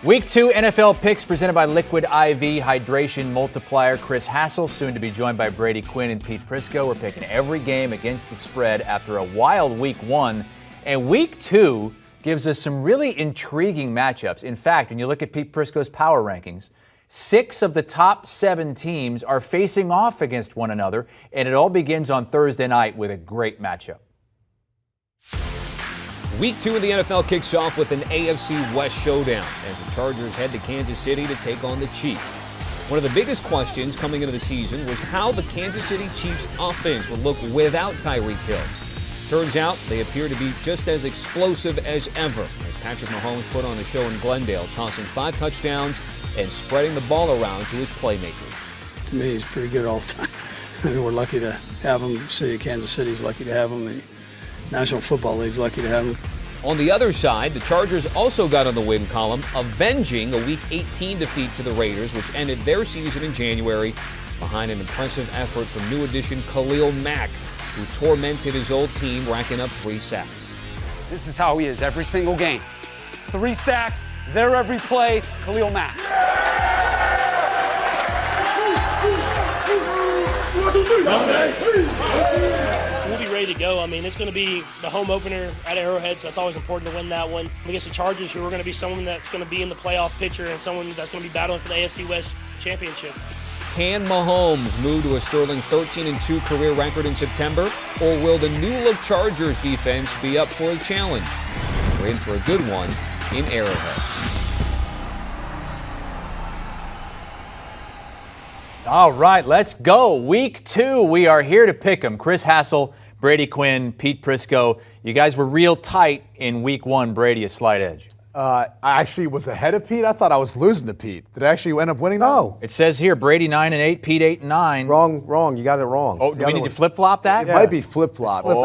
Week 2 NFL picks presented by Liquid IV Hydration Multiplier. Chris Hassel, soon to be joined by Brady Quinn and Pete Prisco. We're picking every game against the spread after a wild Week 1. And Week 2 gives us some really intriguing matchups. In fact, when you look at Pete Prisco's power rankings, 6 of the top 7 teams are facing off against one another, and it all begins on Thursday night with a great matchup. Week 2 of the NFL kicks off with an AFC West showdown as the Chargers head to Kansas City to take on the Chiefs. One of the biggest questions coming into the season was how the Kansas City Chiefs offense would look without Tyreek Hill. Turns out they appear to be just as explosive as ever as Patrick Mahomes put on a show in Glendale, tossing 5 touchdowns and spreading the ball around to his playmakers. To me, he's pretty good all the time. I mean, we're lucky to have him. The city of Kansas City is lucky to have him. The National Football League's lucky to have him. On the other side, the Chargers also got on the win column, avenging a Week 18 defeat to the Raiders, which ended their season in January behind an impressive effort from new addition Khalil Mack, who tormented his old team, racking up 3 sacks. This is how he is every single game. 3 sacks, there every play, Khalil Mack. We'll be ready to go. I mean, it's going to be the home opener at Arrowhead, so it's always important to win that one. Against the Chargers, who are going to be someone that's going to be in the playoff picture and someone that's going to be battling for the AFC West championship. Can Mahomes move to a sterling 13-2 career record in September, or will the new-look Chargers defense be up for a challenge? We're in for a good one in Arrowhead. All right, let's go. Week 2, we are here to pick them. Chris Hassel, Brady Quinn, Pete Prisco. You guys were real tight in Week 1. Brady, a slight edge. I actually was ahead of Pete. I thought I was losing to Pete. Did I actually end up winning? No. It says here Brady 9-8, Pete 8-9. Wrong. You got it wrong. Oh, do we need to flip-flop that? It might be flip-flop. Oh.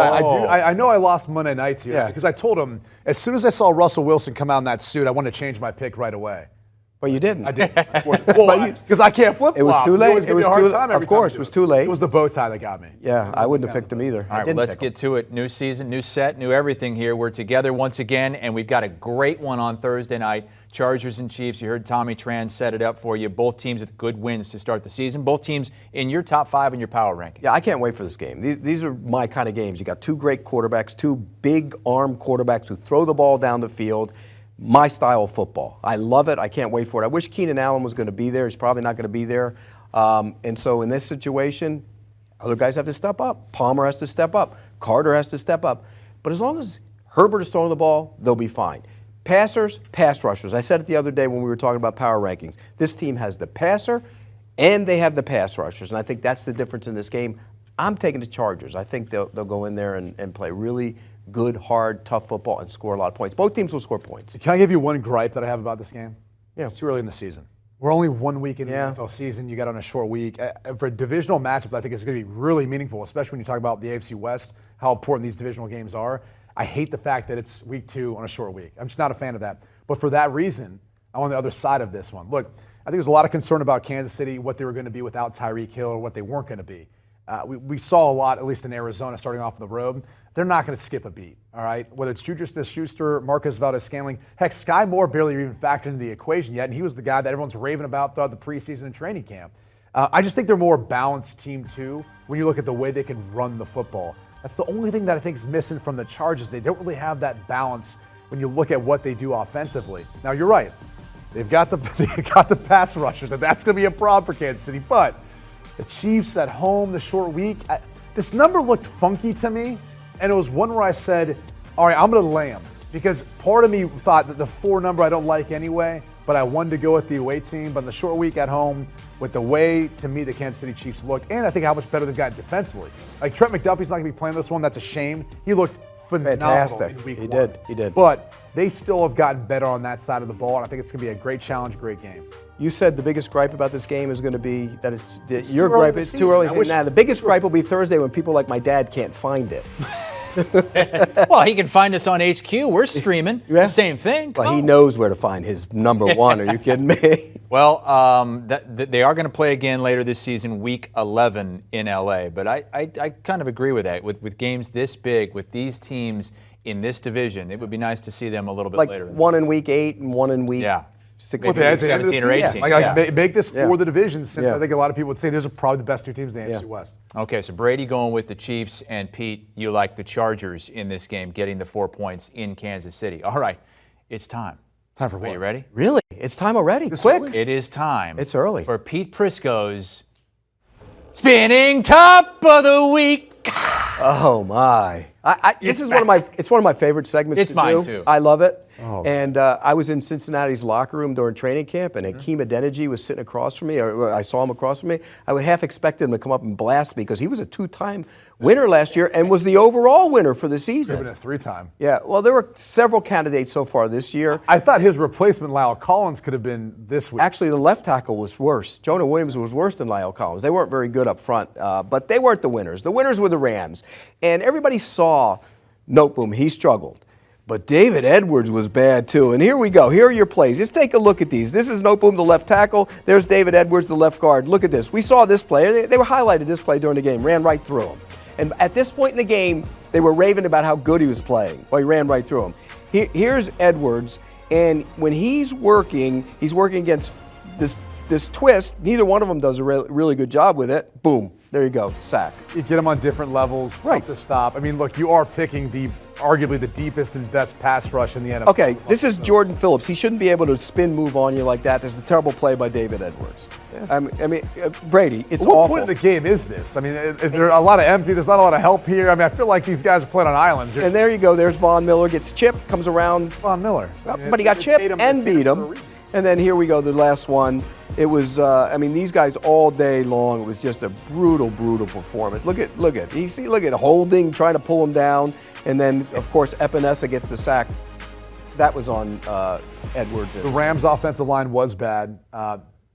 I know I lost Monday nights here because I told him as soon as I saw Russell Wilson come out in that suit, I wanted to change my pick right away. But you didn't. I did. Because I can't flip-flop. It was too late. It was too late. Of course, it was too late. It was the bow tie that got me. Yeah, I wouldn't have picked him either. All right, well, let's get to it. New season, new set, new everything here. We're together once again, and we've got a great one on Thursday night. Chargers and Chiefs. You heard Tommy Tran set it up for you. Both teams with good wins to start the season. Both teams in your top 5 in your power ranking. Yeah, I can't wait for this game. These are my kind of games. You got 2 great quarterbacks, 2 big arm quarterbacks who throw the ball down the field. My style of football. I love it. I can't wait for it. I wish Keenan Allen was going to be there. He's probably not going to be there. And so in this situation, other guys have to step up. Palmer has to step up. Carter has to step up. But as long as Herbert is throwing the ball, they'll be fine. Passers, pass rushers. I said it the other day when we were talking about power rankings. This team has the passer and they have the pass rushers. And I think that's the difference in this game. I'm taking the Chargers. I think they'll go in there and play really good, hard, tough football and score a lot of points. Both teams will score points. Can I give you one gripe that I have about this game? Yeah. It's too early in the season. We're only 1 week in the NFL season. You got on a short week. For a divisional matchup, I think it's going to be really meaningful, especially when you talk about the AFC West, how important these divisional games are. I hate the fact that it's week 2 on a short week. I'm just not a fan of that. But for that reason, I'm on the other side of this one. Look, I think there's a lot of concern about Kansas City, what they were going to be without Tyreek Hill or what they weren't going to be. We saw a lot, at least in Arizona, starting off on the road. They're not going to skip a beat, all right? Whether it's Juju Smith-Schuster, Marcus Valdez-Scantling, heck, Sky Moore barely even factored into the equation yet, and he was the guy that everyone's raving about throughout the preseason and training camp. I just think they're more balanced team, too, when you look at the way they can run the football. That's the only thing that I think is missing from the Chargers. They don't really have that balance when you look at what they do offensively. Now, you're right. They've got the pass rushers, and that's going to be a problem for Kansas City, but the Chiefs at home, the short week, this number looked funky to me. And it was one where I said, all right, I'm going to lay them. Because part of me thought that the 4 number I don't like anyway, but I wanted to go with the away team. But in the short week at home, with the way, to me, the Kansas City Chiefs look, and I think how much better they've gotten defensively. Like, Trent McDuffie's not going to be playing this one. That's a shame. He looked phenomenal Fantastic. in week 1. He did. But they still have gotten better on that side of the ball, and I think it's going to be a great challenge, great game. You said the biggest gripe about this game is going to be that your too early gripe in the is too season. early. Nah, the biggest gripe will be Thursday when people like my dad can't find it. Well, he can find us on HQ. We're streaming. It's the same thing. Well, he knows where to find his number 1. Are you kidding me? Well, they are going to play again later this season, Week 11 in LA. But I kind of agree with that. With games this big, with these teams in this division, it would be nice to see them a little bit like later. One in Week 8 and one in Week 16, Well, at the end of the 17 or 18. season. Like, make this for the division, since Yeah. I think a lot of people would say those are probably the best two teams in the AFC West. Okay, so Brady going with the Chiefs, and Pete, you like the Chargers in this game, getting the 4 points in Kansas City. All right, it's time. Time for what? Are you ready? Really? It's time already. Quick. It is time. It's early. For Pete Prisco's Spinning Top of the Week. Oh my! This is one of my. It's one of my favorite segments. It's to mine, do. too. I love it. Oh. And I was in Cincinnati's locker room during training camp, and Akeem Adeniji was sitting across from me. Or I saw him across from me. I would half expected him to come up and blast me because he was a 2-time winner last year and was the overall winner for the season. Even a 3-time. Yeah. Well, there were several candidates so far this year. I thought his replacement, Lyle Collins, could have been this week. Actually, the left tackle was worse. Jonah Williams was worse than Lyle Collins. They weren't very good up front, but they weren't the winners. The winners were the Rams. And everybody saw Noteboom. He struggled. But David Edwards was bad, too. And here we go. Here are your plays. Just take a look at these. This is Noteboom, the left tackle. There's David Edwards, the left guard. Look at this. We saw this play. They were highlighted this play during the game. Ran right through him. And at this point in the game, they were raving about how good he was playing. Well, he ran right through him. Here's Edwards. And when he's working against this twist. Neither one of them does a really good job with it. Boom. There you go. Sack. You get them on different levels. Right. Tough to stop. I mean, look, you are picking arguably the deepest and best pass rush in the NFL. Okay, this is Jordan Phillips. He shouldn't be able to spin move on you like that. This is a terrible play by David Edwards. Yeah. I mean, Brady, it's what awful. point in the game is this? I mean, there's a lot of empty. There's not a lot of help here. I mean, I feel like these guys are playing on islands. And there you go. There's Von Miller. Gets chipped, comes around. Von Miller. But he got chipped and beat him. And then here we go, the last one. It was, I mean, these guys all day long, it was just a brutal, brutal performance. Look at Holding, trying to pull him down. And then, of course, Epinesa gets the sack. That was on Edwards. The Rams' offensive line was bad.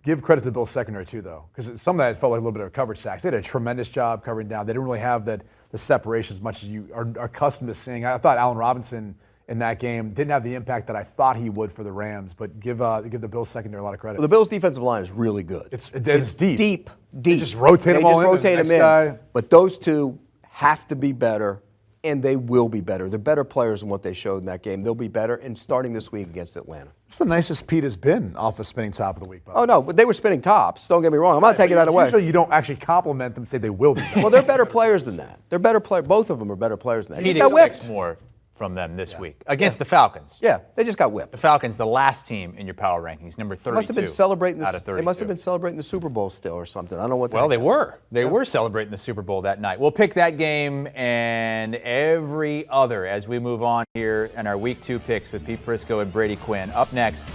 Give credit to the Bills' secondary, too, though, because some of that felt like a little bit of coverage sacks. They did a tremendous job covering down. They didn't really have the separation as much as you are accustomed to seeing. I thought Allen Robinson in that game didn't have the impact that I thought he would for the Rams, but give the Bills secondary a lot of credit. Well, the Bills defensive line is really good. It's deep. Deep. They just rotate them all in. Rotate them in. Guy. But those two have to be better, and they will be better. They're better players than what they showed in that game. They'll be better, and starting this week against Atlanta. It's the nicest Pete has been off of spinning top of the week. Oh, no, but they were spinning tops. Don't get me wrong. I'm not taking that away. Usually you don't actually compliment them and say they will be better. Well, they're better players than that. They're better players. Both of them are better players than that. Pete expects more from them this week against the Falcons. Yeah, they just got whipped. The Falcons, the last team in your power rankings, number 32 must have been celebrating out of 32. They must have been celebrating the Super Bowl still or something. I don't know what. Well, they were. They were celebrating the Super Bowl that night. We'll pick that game and every other as we move on here in our Week 2 picks with Pete Prisco and Brady Quinn. Up next,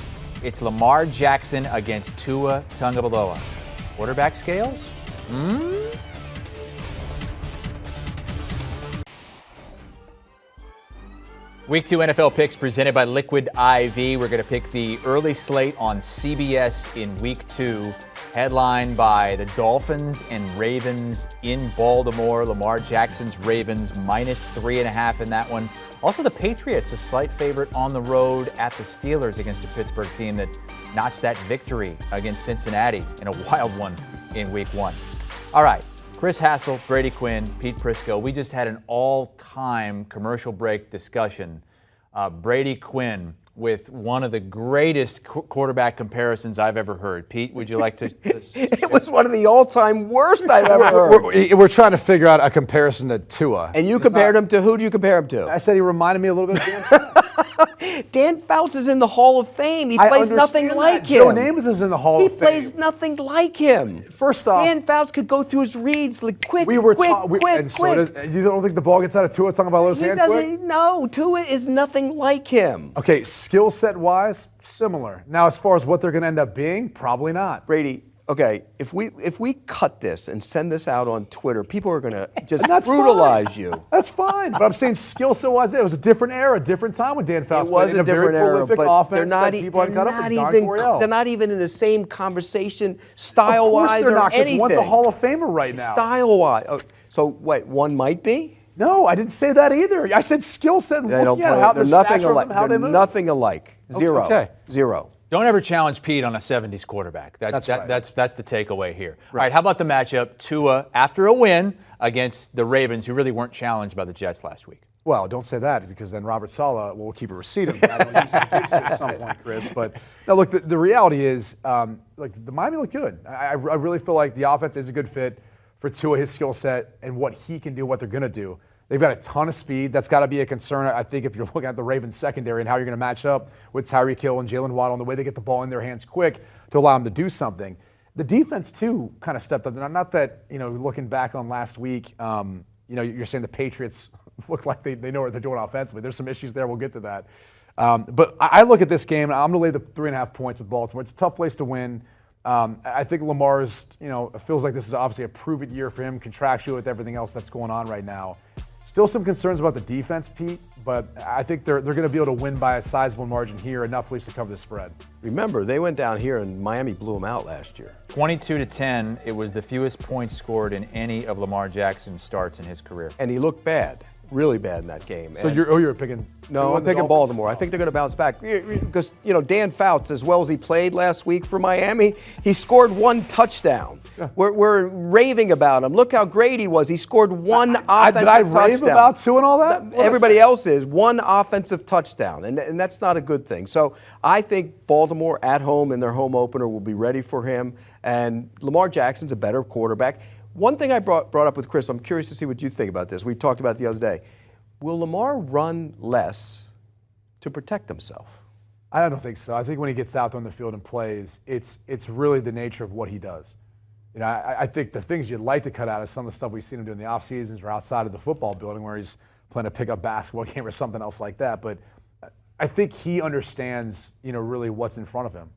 it's Lamar Jackson against Tua Tagovailoa. Quarterback scales? Week 2 NFL picks presented by Liquid IV. We're going to pick the early slate on CBS in Week 2, headlined by the Dolphins and Ravens in Baltimore. Lamar Jackson's Ravens minus 3.5 in that one. Also the Patriots, a slight favorite on the road at the Steelers against a Pittsburgh team that notched that victory against Cincinnati in a wild one in Week 1. All right. Chris Hassel, Brady Quinn, Pete Prisco. We just had an all-time commercial break discussion. Brady Quinn with one of the greatest quarterback comparisons I've ever heard. Pete, would you like to? It was one of the all-time worst I've ever heard. We're trying to figure out a comparison to Tua. And you compared him to who? Do you compare him to? I said he reminded me a little bit of Dan Fouts. Dan Fouts is in the Hall of Fame. He plays nothing like him. Joe Namath is in the Hall of Fame. He plays nothing like him. First off, Dan Fouts could go through his reads like quick. You don't think the ball gets out of Tua talking about his hand quick? No, Tua is nothing like him. Okay, skill set wise, similar. Now, as far as what they're going to end up being, probably not. Brady, okay, if we cut this and send this out on Twitter, people are going to just that's brutalize fine. you. That's fine, but I'm saying skill set wise, it was a different era, different time when Dan Fouts played. It was a different era, but they're not even in the same conversation style-wise or anything. One's a Hall of Famer right now. Style-wise. Oh, so wait, one might be? No, I didn't say that either. I said skill set. They don't play. They're nothing alike. They're nothing alike. Zero. Okay. Zero. Don't ever challenge Pete on a 70s quarterback. That's the takeaway here. Right. All right, how about the matchup? Tua, after a win against the Ravens, who really weren't challenged by the Jets last week. Well, don't say that because then Robert Saleh will keep a receipt of that at some point, Chris. But no, look, the reality is, the Miami look good. I really feel like the offense is a good fit for Tua, his skill set, and what he can do, what they're going to do. They've got a ton of speed. That's got to be a concern, I think, if you're looking at the Ravens secondary and how you're going to match up with Tyreek Hill and Jalen Waddle and the way they get the ball in their hands quick to allow them to do something. The defense, too, kind of stepped up. Not that, looking back on last week, you're saying the Patriots look like they know what they're doing offensively. There's some issues there. We'll get to that. But I look at this game, and I'm going to lay the 3.5 points with Baltimore. It's a tough place to win. I think Lamar's, it feels like this is obviously a prove-it year for him contractually with everything else that's going on right now. Still some concerns about the defense, Pete, but I think they're going to be able to win by a sizable margin here, enough at least to cover the spread. Remember, they went down here and Miami blew them out last year. 22-10, it was the fewest points scored in any of Lamar Jackson's starts in his career. And he looked bad, really bad in that game. So you're picking? No, I'm picking Baltimore. I think they're going to bounce back because, Dan Fouts, as well as he played last week for Miami, he scored 1 touchdown. Yeah. We're raving about him. Look how great he was. He scored 1 offensive touchdown. Did I rave about Tua and all that? Everybody else is. 1 offensive touchdown, and that's not a good thing. So I think Baltimore at home in their home opener will be ready for him, and Lamar Jackson's a better quarterback. One thing I brought up with Chris, I'm curious to see what you think about this. We talked about it the other day. Will Lamar run less to protect himself? I don't think so. I think when he gets out on the field and plays, it's really the nature of what he does. I think the things you'd like to cut out is some of the stuff we've seen him do in the off seasons or outside of the football building where he's playing a pickup basketball game or something else like that. But I think he understands, really what's in front of him.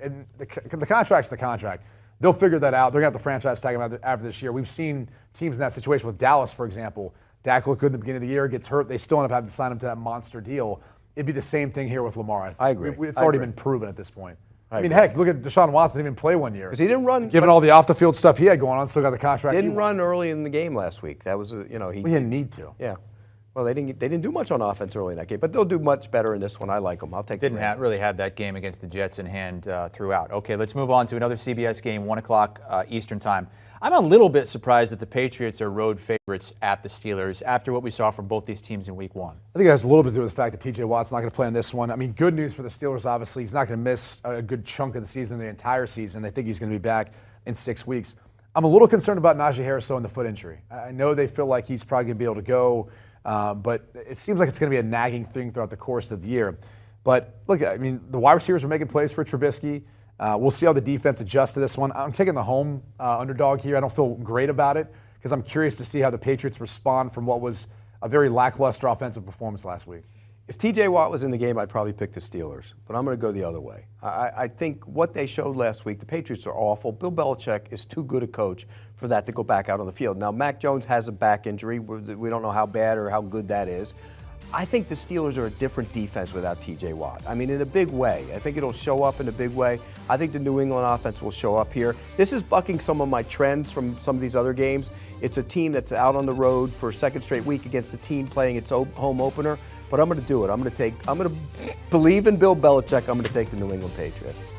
And the contract's the contract. They'll figure that out. They're going to have the franchise tag him after this year. We've seen teams in that situation with Dallas, for example. Dak looked good in the beginning of the year, gets hurt. They still end up having to sign him to that monster deal. It'd be the same thing here with Lamar. I agree. It's already been proven at this point. I mean, heck, look at Deshaun Watson. Didn't even play 1 year. Because he didn't run. Given all the off-the-field stuff he had going on, still got the contract. Didn't run early in the game last week. That was, he didn't need to. Yeah. Well, they didn't do much on offense early in that game, but they'll do much better in this one. I like them. I'll take them. Didn't really have that game against the Jets in hand throughout. Okay, let's move on to another CBS game, 1 o'clock Eastern time. I'm a little bit surprised that the Patriots are road favorites at the Steelers after what we saw from both these teams in Week 1. I think it has a little bit to do with the fact that T.J. Watt's not going to play on this one. I mean, good news for the Steelers, obviously. He's not going to miss a good chunk of the season, the entire season. They think he's going to be back in 6 weeks. I'm a little concerned about Najee Harris, and the foot injury. I know they feel like he's probably going to be able to go, but it seems like it's going to be a nagging thing throughout the course of the year. But look, I mean, the wide receivers are making plays for Trubisky. We'll see how the defense adjusts to this one. I'm taking the home underdog here. I don't feel great about it because I'm curious to see how the Patriots respond from what was a very lackluster offensive performance last week. If T.J. Watt was in the game, I'd probably pick the Steelers, but I'm going to go the other way. I think what they showed last week, the Patriots are awful. Bill Belichick is too good a coach for that to go back out on the field. Now, Mac Jones has a back injury. We don't know how bad or how good that is. I think the Steelers are a different defense without T.J. Watt. I mean, in a big way. I think it'll show up in a big way. I think the New England offense will show up here. This is bucking some of my trends from some of these other games. It's a team that's out on the road for a second straight week against a team playing its home opener. But I'm going to do it. I'm going to believe in Bill Belichick. I'm going to take the New England Patriots.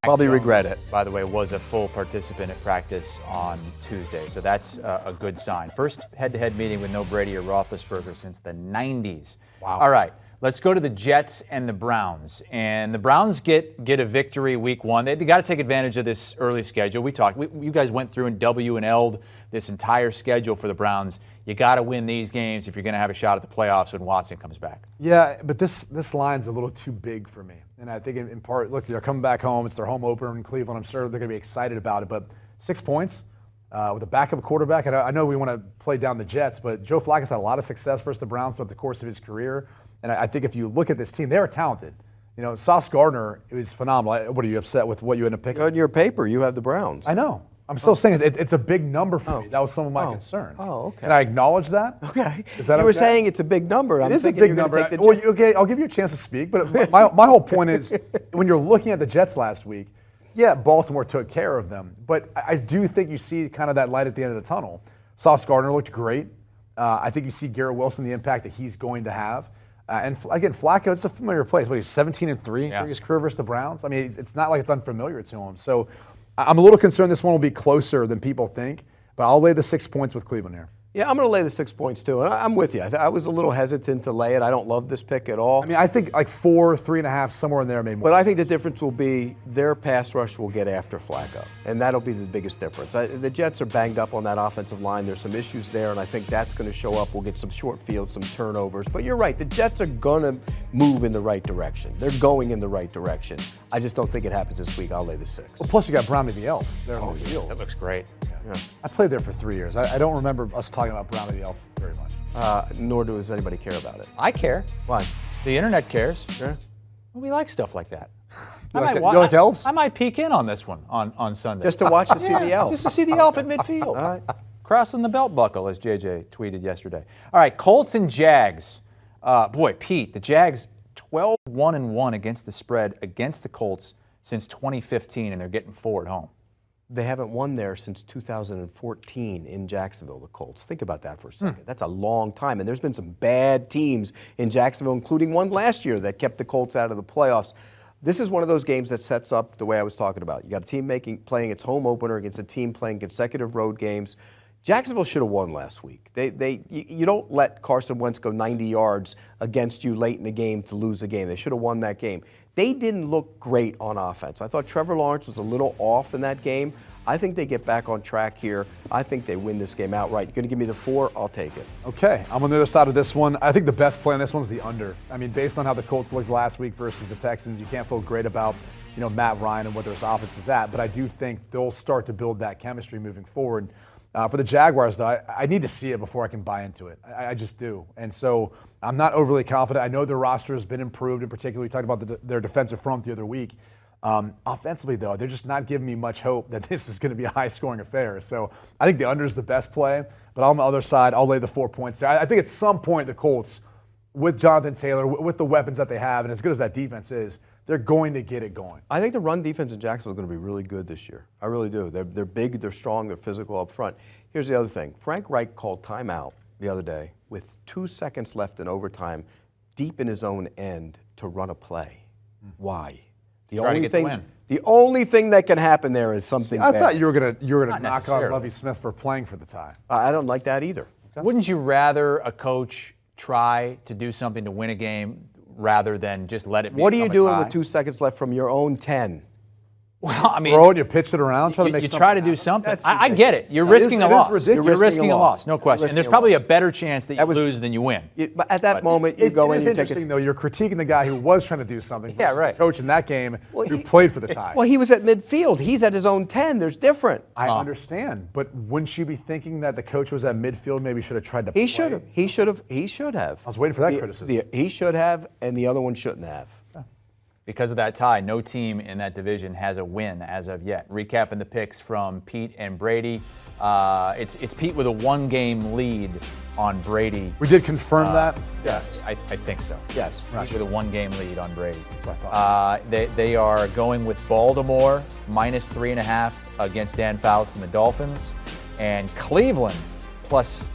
Probably regret it. By the way, was a full participant at practice on Tuesday, so that's a good sign. First head-to-head meeting with no Brady or Roethlisberger since the 90s. Wow. All right, let's go to the Jets and the Browns. And the Browns get a victory Week 1. They got to take advantage of this early schedule. You guys went through and W and L'd this entire schedule for the Browns. You got to win these games if you're going to have a shot at the playoffs when Watson comes back. Yeah, but this line's a little too big for me. And I think in part, look, they're coming back home. It's their home opener in Cleveland. I'm sure they're going to be excited about it. But 6 points with a backup quarterback. And I know we want to play down the Jets, but Joe Flacco's had a lot of success versus the Browns throughout the course of his career. And I think if you look at this team, they're talented. Sauce Gardner is phenomenal. What, are you upset with what you ended up picking? On your paper, you have the Browns. I know. I'm still saying it's a big number for me. That was some of my concern. Oh, okay. Can I acknowledge that? Okay. Is that you were saying it's a big number. It is a big number. Okay, I'll give you a chance to speak. But my whole point is, when you're looking at the Jets last week, yeah, Baltimore took care of them. But I do think you see kind of that light at the end of the tunnel. Sauce Gardner looked great. I think you see Garrett Wilson, the impact that he's going to have. And again, Flacco, it's a familiar place. But he's 17-3 through his career versus the Browns. I mean, it's not like it's unfamiliar to him. So I'm a little concerned this one will be closer than people think, but I'll lay the 6 points with Cleveland here. Yeah, I'm going to lay the 6 points too, and I'm with you. I was a little hesitant to lay it. I don't love this pick at all. I mean, I think like 4, 3.5, somewhere in there made more But I sense. think the difference will be their pass rush will get after Flacco, and that'll be the biggest difference. The Jets are banged up on that offensive line. There's some issues there, and I think that's going to show up. We'll get some short fields, some turnovers. But you're right, the Jets are going to move in the right direction. They're going in the right direction. I just don't think it happens this week. I'll lay the 6. Well, plus you got Brownie the Elf there on the field. That looks great. Yeah. I played there for 3 years. I don't remember us talking about Brownie the Elf very much. Nor does anybody care about it. I care. Why? The internet cares. Sure. We like stuff like that. You like elves? I might peek in on this one on Sunday. Just to watch to see the elf. Just to see the elf at midfield. All right. Crossing the belt buckle, as JJ tweeted yesterday. All right, Colts and Jags. Boy, Pete, the Jags 12-1-1 against the spread against the Colts since 2015, and they're getting 4 at home. They haven't won there since 2014 in Jacksonville, the Colts. Think about that for a second. That's a long time. And there's been some bad teams in Jacksonville, including one last year that kept the Colts out of the playoffs. This is one of those games that sets up the way I was talking about. You got a team playing its home opener against a team playing consecutive road games. Jacksonville should have won last week. You don't let Carson Wentz go 90 yards against you late in the game to lose the game. They should have won that game. They didn't look great on offense. I thought Trevor Lawrence was a little off in that game. I think they get back on track here. I think they win this game outright. You're going to give me the 4, I'll take it. Okay, I'm on the other side of this one. I think the best play on this one's the under. I mean, based on how the Colts looked last week versus the Texans, you can't feel great about Matt Ryan and what their offense is at, but I do think they'll start to build that chemistry moving forward. For the Jaguars, though, I need to see it before I can buy into it. I just do. And so I'm not overly confident. I know their roster has been improved. In particular, we talked about their defensive front the other week. Offensively, though, they're just not giving me much hope that this is going to be a high-scoring affair. So I think the under is the best play. But on the other side, I'll lay the 4 points there. I think at some point the Colts, with Jonathan Taylor, with the weapons that they have, and as good as that defense is, they're going to get it going. I think the run defense in Jacksonville is going to be really good this year. I really do. They're big, they're strong, they're physical up front. Here's the other thing. Frank Reich called timeout the other day with 2 seconds left in overtime, deep in his own end, to run a play. Why? The only thing that can happen there is something bad. I thought you were gonna knock necessarily. on Lovie Smith for playing for the tie. I don't like that either. Wouldn't you rather a coach try to do something to win a game rather than just let it be? What are you doing with 2 seconds left from your own 10? Well, I mean, throw it, you pitch it around, try to make you something try to do happen. something. That's I get it. You're ridiculous. risking a It is loss. ridiculous. You're risking a loss, no question. And there's probably a better chance that you lose than you win. But at that moment, you go in It's and take interesting, it. though. You're critiquing the guy who was trying to do something. Yeah, versus right. the coach in that game who played for the tie. Well, he was at midfield. He's at his own 10. There's different. I understand, but wouldn't you be thinking that the coach was at midfield? Maybe should have tried to play? He should have. He should have. He should have. I was waiting for that criticism. He should have, and the other one shouldn't have. Because of that tie, no team in that division has a win as of yet. Recapping the picks from Pete and Brady. It's Pete with a 1-game lead on Brady. We did confirm that? Yes. I think so. Yes. Pete with a 1-game lead on Brady. They are going with Baltimore -3.5 against Dan Fouts and the Dolphins. And Cleveland -6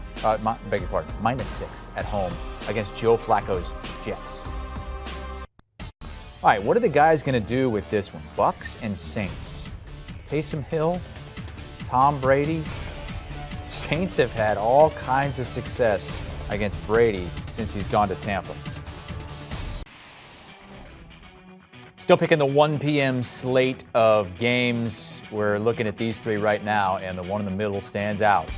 at home against Joe Flacco's Jets. All right, what are the guys going to do with this one? Bucks and Saints. Taysom Hill, Tom Brady. Saints have had all kinds of success against Brady since he's gone to Tampa. Still picking the 1 p.m. slate of games. We're looking at these 3 right now, and the one in the middle stands out.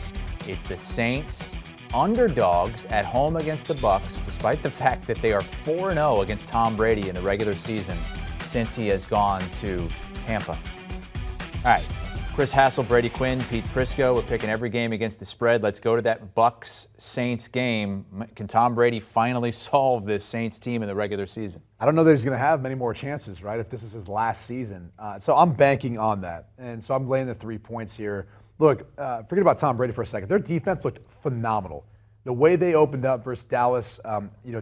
It's the Saints underdogs at home against the Bucks, despite the fact that they are 4-0 against Tom Brady in the regular season since he has gone to Tampa. All right, Chris Hassel, Brady Quinn, Pete Prisco. We're picking every game against the spread. Let's go to that Bucks-Saints game. Can Tom Brady finally solve this Saints team in the regular season? I don't know that he's going to have many more chances, right, if this is his last season. So I'm banking on that. And so I'm laying the 3 points here. Look, forget about Tom Brady for a second. Their defense looked phenomenal. The way they opened up versus Dallas,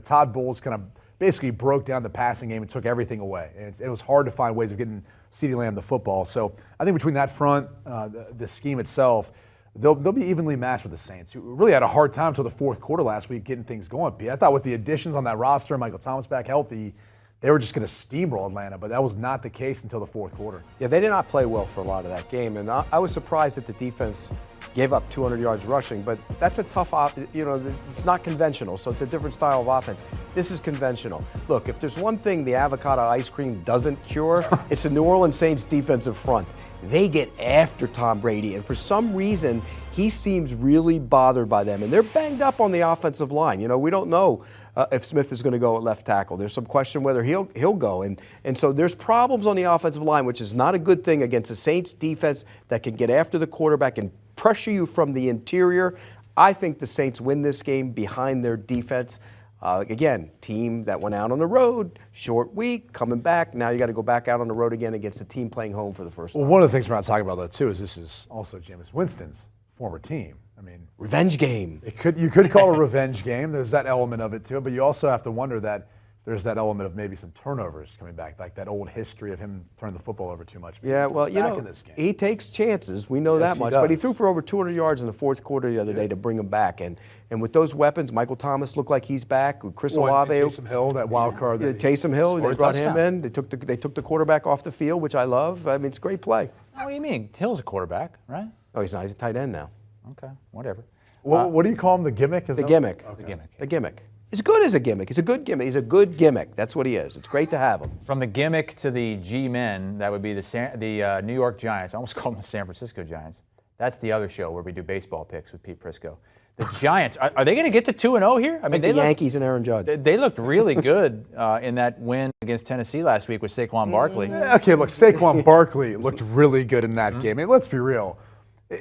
Todd Bowles kind of basically broke down the passing game and took everything away. And it was hard to find ways of getting CeeDee Lamb the football. So I think between that front, the scheme itself, they'll be evenly matched with the Saints, who really had a hard time until the fourth quarter last week getting things going. I thought with the additions on that roster, Michael Thomas back healthy, they were just going to steamroll Atlanta, but that was not the case until the fourth quarter. Yeah, they did not play well for a lot of that game, and I was surprised that the defense gave up 200 yards rushing, but that's a tough, it's not conventional, so it's a different style of offense. This is conventional. Look, if there's one thing the avocado ice cream doesn't cure, it's the New Orleans Saints defensive front. They get after Tom Brady, and for some reason, he seems really bothered by them, and they're banged up on the offensive line. We don't know if Smith is going to go at left tackle. There's some question whether he'll go, and so there's problems on the offensive line, which is not a good thing against the Saints defense that can get after the quarterback and pressure you from the interior. I think the Saints win this game behind their defense. Again, team that went out on the road, short week, coming back. Now you got to go back out on the road again against a team playing home for the first time. Well, one of the things we're not talking about, though, too, is this is also Jameis Winston's former team. I mean, revenge game. You could call it a revenge game. There's that element of it, too. But you also have to wonder that there's that element of maybe some turnovers coming back, like that old history of him turning the football over too much. Yeah, well, in this game. He takes chances. We know that much. But he threw for over 200 yards in the fourth quarter the other day to bring him back. And with those weapons, Michael Thomas looked like he's back. With Chris Olave. Taysom Hill, that wild card. Taysom Hill, they brought him in. They took the quarterback off the field, which I love. I mean, it's a great play. What do you mean? Hill's a quarterback, right? Oh, he's not. He's a tight end now. Okay, whatever. What do you call him? The gimmick? The gimmick. Okay. The gimmick. The gimmick. It's good as a gimmick. It's a good gimmick. He's a good gimmick. That's what he is. It's great to have him. From the gimmick to the G-men, that would be the New York Giants. I almost called them the San Francisco Giants. That's the other show where we do baseball picks with Pete Prisco. The Giants, are they going to get to 2-0 here? I mean, the Yankees and Aaron Judge. They looked really good in that win against Tennessee last week with Saquon Barkley. Okay, look, Saquon Barkley looked really good in that game. I mean, let's be real.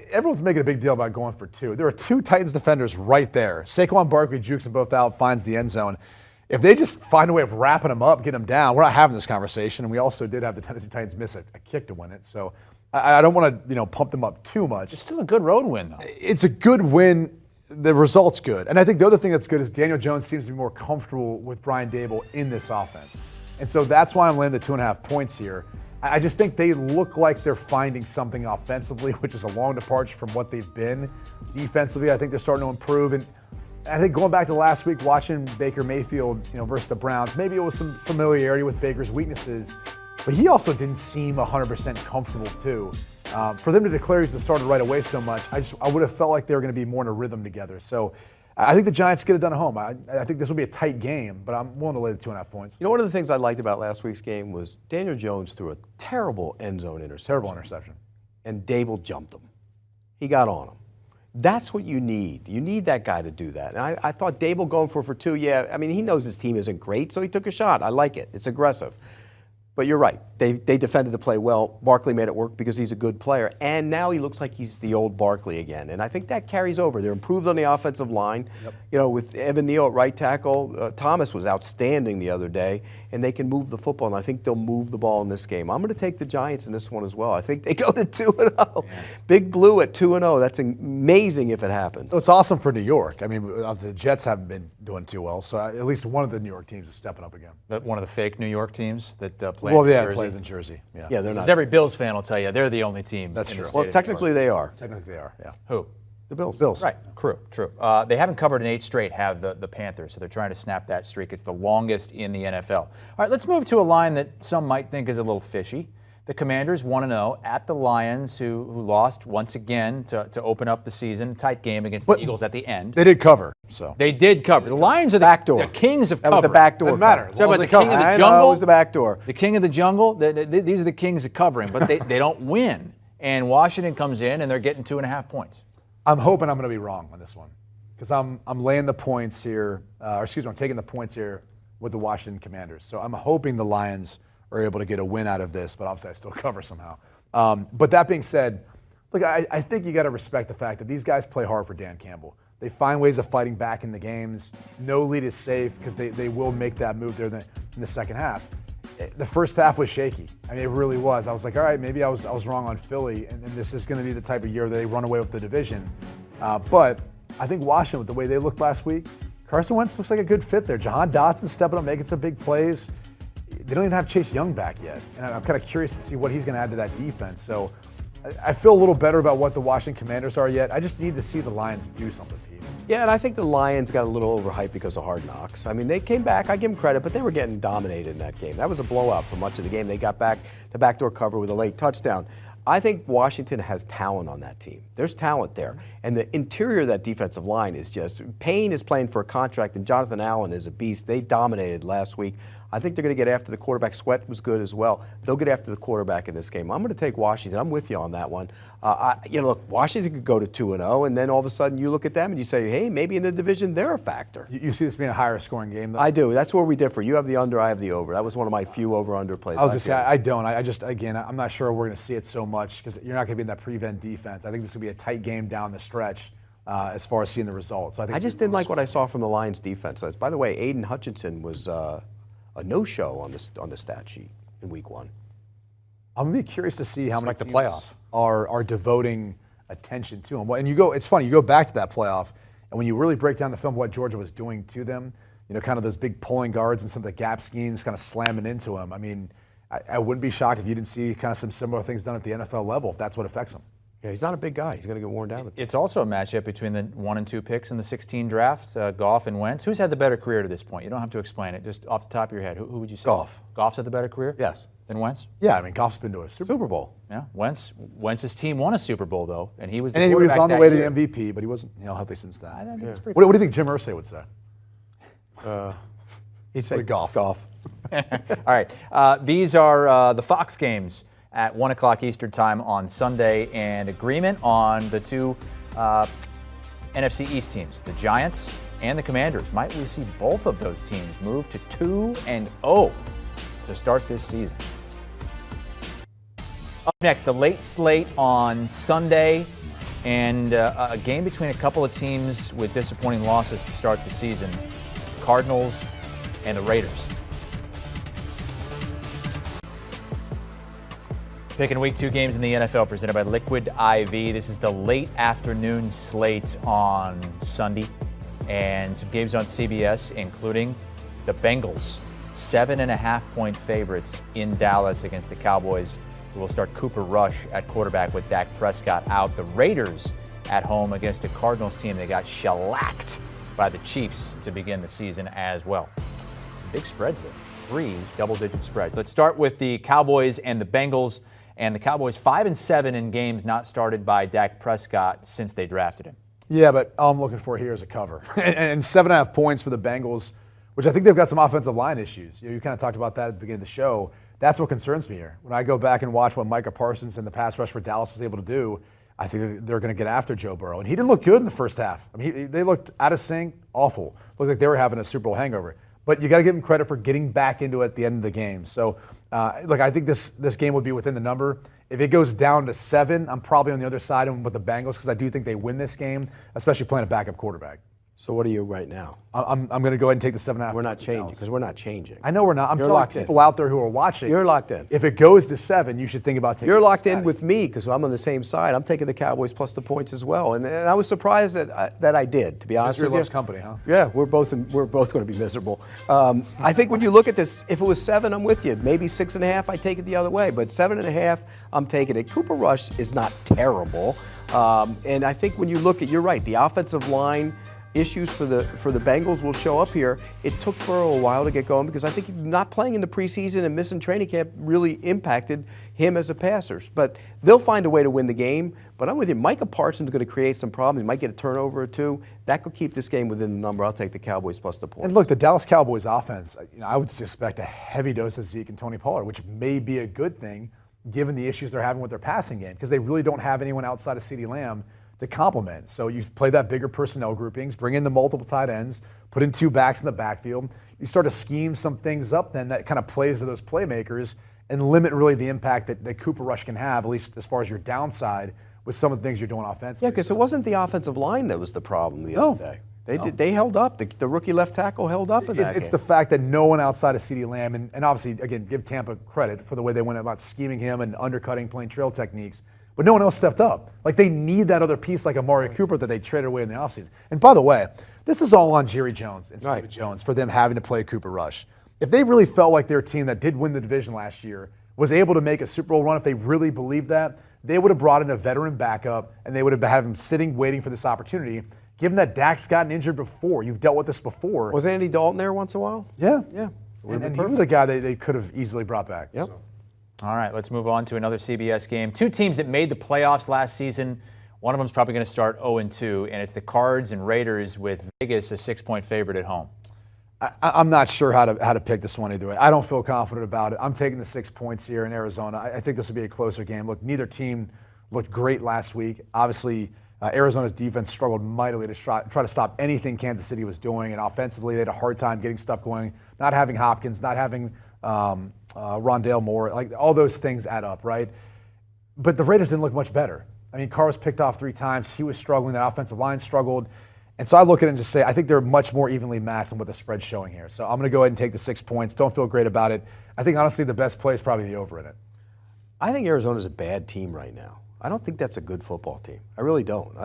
Everyone's making a big deal about going for two. There are two Titans defenders right there. Saquon Barkley jukes them both out, finds the end zone. If they just find a way of wrapping them up, getting them down, we're not having this conversation. And we also did have the Tennessee Titans miss a kick to win it. So I don't want to pump them up too much. It's still a good road win, though. It's a good win. The result's good. And I think the other thing that's good is Daniel Jones seems to be more comfortable with Brian Daboll in this offense. And so that's why I'm laying the 2.5 points here. I just think they look like they're finding something offensively, which is a long departure from what they've been. Defensively, I think they're starting to improve. And I think going back to last week, watching Baker Mayfield, versus the Browns, maybe it was some familiarity with Baker's weaknesses, but he also didn't seem 100% comfortable too. For them to declare he's the starter right away so much, I would have felt like they were going to be more in a rhythm together. So I think the Giants get it done at home. I think this will be a tight game, but I'm willing to lay the 2.5 points. One of the things I liked about last week's game was Daniel Jones threw a terrible end zone interception. Terrible interception. And Daboll jumped him. He got on him. That's what you need. You need that guy to do that. And I thought Daboll going for two, he knows his team isn't great, so he took a shot. I like it. It's aggressive. But you're right. They defended the play well. Barkley made it work because he's a good player. And now he looks like he's the old Barkley again. And I think that carries over. They're improved on the offensive line. Yep. With Evan Neal at right tackle. Thomas was outstanding the other day. And they can move the football. And I think they'll move the ball in this game. I'm going to take the Giants in this one as well. I think they go to 2-0. Yeah. Big Blue at 2-0. That's amazing if it happens. It's awesome for New York. I mean, the Jets haven't been doing too well. So at least one of the New York teams is stepping up again. One of the fake New York teams that play plays in Jersey. Yeah, they're not. As every Bills fan will tell you, they're the only team. That's true. Well, technically they are. Technically they are, yeah. Who? The Bills. Right, true. They haven't covered in 8 straight, have the Panthers, so they're trying to snap that streak. It's the longest in the NFL. All right, let's move to a line that some might think is a little fishy. The Commanders 1-0 at the Lions, who lost once again to open up the season. Tight game against the Eagles at the end. They did cover, so. They did cover. The Lions are the kings of cover. That was the back door. Doesn't matter. Talk about the king of the jungle. It was the back door. The king of the jungle. These are the kings of covering, but they don't win. And Washington comes in, and they're getting 2.5 points. I'm hoping I'm going to be wrong on this one because I'm laying the points here, I'm taking the points here with the Washington Commanders. So I'm hoping the Lions are able to get a win out of this, but obviously I still cover somehow. But that being said, look, I think you got to respect the fact that these guys play hard for Dan Campbell. They find ways of fighting back in the games. No lead is safe because they will make that move there in the second half. The first half was shaky. I mean, it really was. I was like, all right, maybe I was wrong on Philly, and this is going to be the type of year that they run away with the division. But I think Washington, with the way they looked last week, Carson Wentz looks like a good fit there. Jahan Dotson stepping up, making some big plays. They don't even have Chase Young back yet, and I'm kind of curious to see what he's going to add to that defense. So I feel a little better about what the Washington Commanders are yet. I just need to see the Lions do something, Pete. Yeah, and I think the Lions got a little overhyped because of Hard Knocks. I mean, they came back. I give them credit, but they were getting dominated in that game. That was a blowout for much of the game. They got back the backdoor cover with a late touchdown. I think Washington has talent on that team. There's talent there. And the interior of that defensive line is just, Payne is playing for a contract, and Jonathan Allen is a beast. They dominated last week. I think they're going to get after the quarterback. Sweat was good as well. They'll get after the quarterback in this game. I'm going to take Washington. I'm with you on that one. Look, Washington could go to 2-0, and then all of a sudden you look at them and you say, hey, maybe in the division they're a factor. You see this being a higher scoring game, though? I do. That's where we differ. You have the under, I have the over. That was one of my few over-under plays. I was going to say, I don't. I'm not sure we're going to see it so much because you're not going to be in that prevent defense. I think this will be a tight game down the stretch as far as seeing the results. I just didn't like what I saw from the Lions defense. By the way, Aiden Hutchinson was a no-show on the stat sheet in Week 1. I'm going to be curious to see how many like the teams playoff. are devoting attention to him. And it's funny, you go back to that playoff, and when you really break down the film of what Georgia was doing to them, kind of those big pulling guards and some of the gap schemes kind of slamming into him. I mean, I wouldn't be shocked if you didn't see kind of some similar things done at the NFL level, if that's what affects him. Yeah, he's not a big guy. He's going to get worn down. It's also a matchup between the 1 and 2 picks in the 16 draft, Goff and Wentz. Who's had the better career to this point? You don't have to explain it. Just off the top of your head, who would you say? Goff. Goff's had the better career? Yes. Than Wentz? Yeah, I mean, Goff's been to a Super Bowl. Yeah, Wentz's team won a Super Bowl, though, and he was the and he was quarterback on the that way to year. the MVP, but he wasn't healthy since that. I think it's pretty What do you think Jim Irsay would say? He'd say Goff. Goff. All right. These are the Fox games at 1 o'clock Eastern time on Sunday, and agreement on the two NFC East teams, the Giants and the Commanders. Might we see both of those teams move to 2-0 to start this season? Up next, the late slate on Sunday, and a game between a couple of teams with disappointing losses to start the season, Cardinals and the Raiders. Picking Week 2 games in the NFL presented by Liquid IV. This is the late afternoon slate on Sunday, and some games on CBS, including the Bengals, 7.5-point favorites in Dallas against the Cowboys, who will start Cooper Rush at quarterback with Dak Prescott out. The Raiders at home against a Cardinals team that got shellacked by the Chiefs to begin the season as well. Some big spreads there, 3 double-digit spreads. Let's start with the Cowboys and the Bengals. And the Cowboys 5-7 in games not started by Dak Prescott since they drafted him. Yeah, but all I'm looking for here is a cover. and 7.5 points for the Bengals, which I think they've got some offensive line issues. You kind of talked about that at the beginning of the show. That's what concerns me here. When I go back and watch what Micah Parsons and the pass rush for Dallas was able to do, I think they're going to get after Joe Burrow. And he didn't look good in the first half. I mean, they looked out of sync, awful. Looked like they were having a Super Bowl hangover. But you got to give him credit for getting back into it at the end of the game. So, look, I think this game would be within the number. If it goes down to 7, I'm probably on the other side with the Bengals because I do think they win this game, especially playing a backup quarterback. So what are you right now? I'm going to go ahead and take the 7.5. We're not changing because we're not changing. I know we're not. I'm You're telling locked people out there who are watching. You're locked in. If it goes to 7, you should think about taking. You're locked in 6.5. with me because I'm on the same side. I'm taking the Cowboys plus the points as well, and I was surprised that I did. To be honest with you, loves company, huh? Yeah, we're both going to be miserable. I think when you look at this, if it was 7, I'm with you. Maybe 6.5, I take it the other way. But 7.5, I'm taking it. Cooper Rush is not terrible, and I think when you look at, you're right, the offensive line issues for the Bengals will show up here. It took Burrow a while to get going because I think not playing in the preseason and missing training camp really impacted him as a passer. But they'll find a way to win the game. But I'm with you. Micah Parsons is going to create some problems. He might get a turnover or two. That could keep this game within the number. I'll take the Cowboys plus the point. And look, the Dallas Cowboys offense, I would expect a heavy dose of Zeke and Tony Pollard, which may be a good thing given the issues they're having with their passing game because they really don't have anyone outside of CeeDee Lamb to complement. So you play that bigger personnel groupings, bring in the multiple tight ends, put in 2 backs in the backfield. You start to scheme some things up then that kind of plays to those playmakers and limit really the impact that Cooper Rush can have, at least as far as your downside with some of the things you're doing offensively. Yeah, because it wasn't the offensive line that was the problem the other day. They held up. The rookie left tackle held up in that game. It's the fact that no one outside of CeeDee Lamb, and obviously, again, give Tampa credit for the way they went about scheming him and undercutting, playing trail techniques, but no one else stepped up. Like, they need that other piece like Amari Cooper that they traded away in the offseason. And by the way, this is all on Jerry Jones and Stephen Jones for them having to play Cooper Rush. If they really felt like their team that did win the division last year was able to make a Super Bowl run, if they really believed that, they would have brought in a veteran backup and they would have had him sitting waiting for this opportunity. Given that Dak's gotten injured before, you've dealt with this before. Was Andy Dalton there once in a while? Yeah. Yeah. And he was a guy they could have easily brought back. Yep. So. All right, let's move on to another CBS game. Two teams that made the playoffs last season. One of them is probably going to start 0-2, and it's the Cards and Raiders with Vegas a 6-point favorite at home. I'm not sure how to pick this one either way. I don't feel confident about it. I'm taking the 6 points here in Arizona. I think this will be a closer game. Look, neither team looked great last week. Obviously, Arizona's defense struggled mightily to try to stop anything Kansas City was doing, and offensively they had a hard time getting stuff going. Not having Hopkins, not having Rondale Moore, like all those things add up, right? But the Raiders didn't look much better. I mean, Carr was picked off 3 times. He was struggling. That offensive line struggled. And so I look at it and just say, I think they're much more evenly matched than what the spread's showing here. So I'm going to go ahead and take the 6 points. Don't feel great about it. I think, honestly, the best play is probably the over in it. I think Arizona's a bad team right now. I don't think that's a good football team. I really don't.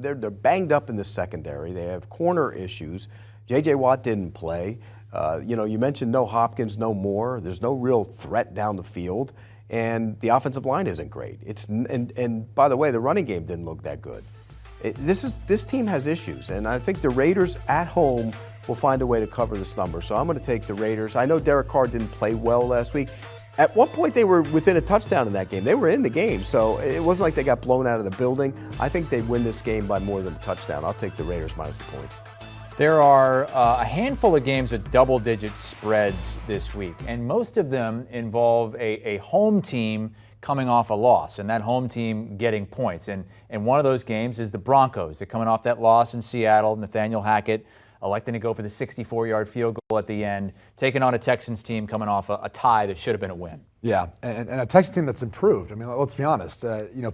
They're banged up in the secondary. They have corner issues. J.J. Watt didn't play. You mentioned no Hopkins, no Moore. There's no real threat down the field. And the offensive line isn't great. And by the way, the running game didn't look that good. This team has issues, and I think the Raiders at home will find a way to cover this number. So I'm going to take the Raiders. I know Derek Carr didn't play well last week. At one point, they were within a touchdown in that game. They were in the game, so it wasn't like they got blown out of the building. I think they win this game by more than a touchdown. I'll take the Raiders minus the points. There are a handful of games with double-digit spreads this week, and most of them involve a home team coming off a loss, and that home team getting points. And one of those games is the Broncos. They're coming off that loss in Seattle. Nathaniel Hackett electing to go for the 64-yard field goal at the end, taking on a Texans team coming off a tie that should have been a win. Yeah, and a Texans team that's improved. I mean, let's be honest.